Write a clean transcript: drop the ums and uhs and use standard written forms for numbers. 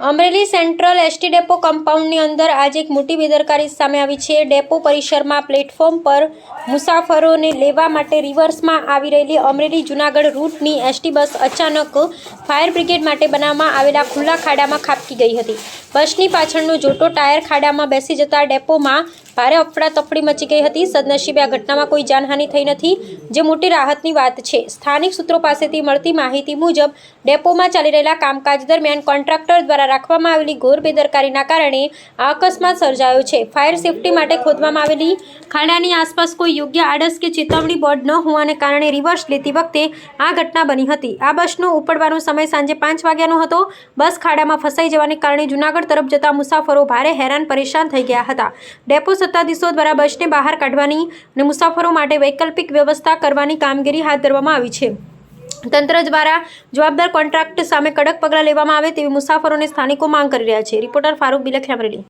Amreli central ST depot કમ્પાઉન્ડની અંદર આજે એક મોટી બેદરકારી સામે આવી છે। ડેપો પરિસરમાં પ્લેટફોર્મ પર મુસાફરોને લેવા માટે રિવર્સમાં આવી રહેલી અમરેલી જૂનાગઢ રૂટની એસટી બસ અચાનક ફાયર બ્રિગેડ માટે બનાવવામાં આવેલા ખુલ્લા ખાડામાં ખાબકી ગઈ હતી। બસની પાછળનો જોટો ટાયર ખાડામાં બેસી જતા ડેપોમાં ભારે અફડાતફડી મચી ગઈ હતી। સદનસીબે આ ઘટનામાં કોઈ જાનહાનિ થઈ નથી, જે મોટી રાહતની વાત છે। સ્થાનિક સૂત્રો પાસેથી મળતી માહિતી મુજબ ડેપોમાં ચાલી રહેલા કામકાજ દરમિયાન કોન્ટ્રાક્ટર દ્વારા રાખવામાં આવેલી ઘોર બેદરકારીના કારણે આ અકસ્માત સર્જાયો છે। ફાયર સેફટી માટે ખોદવામાં આવેલી ખાડાની આસપાસ કોઈ યોગ્ય આડસ કે ચેતવણી બોર્ડ ન હોવાને કારણે રિવર્સ લેતી વખતે આ ઘટના બની હતી। આ બસનો ઉપડવાનો સમય સાંજે 5 વાગ્યાનો હતો। બસ ખાડામાં ફસાઈ જવાને કારણે જૂનાગઢ તરફ જતા મુસાફરો ભારે હેરાન પરેશાન થઈ ગયા હતા। ડેપો સત્તાધીશો દ્વારા બસને બહાર કાઢવાની અને મુસાફરો માટે વૈકલ્પિક વ્યવસ્થા કરવાની કામગીરી હાથ ધરવામાં આવી છે। તંત્ર દ્વારા જવાબદાર કોન્ટ્રાક્ટ સામે કડક પગલાં લેવામાં આવે તેવી મુસાફરોને સ્થાનિકો માંગ કરી રહ્યા છે। રિપોર્ટર ફારૂક બિલખિયા, અમરેલી।